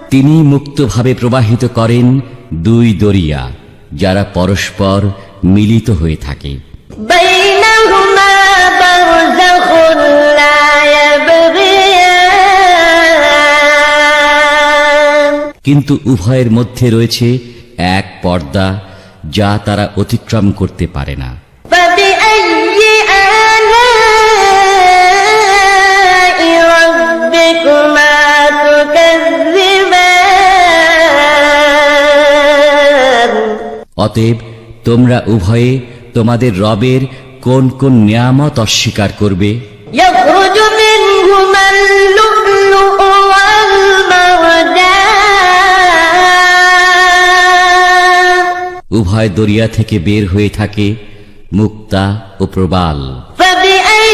তিনি মুক্তভাবে প্রবাহিত করেন দুই দরিয়া, যারা পরস্পর মিলিত হয়ে থাকে। কিন্তু উভয়ের মধ্যে রয়েছে এক পর্দা, যা তারা অতিক্রম করতে পারে না। অতএব তোমরা উভয়ে তোমাদের রবের কোন কোন নিয়ামত অস্বীকার করবে? উভয় দরিয়া থেকে বের হয়ে থাকে মুক্তা ও প্রবাল।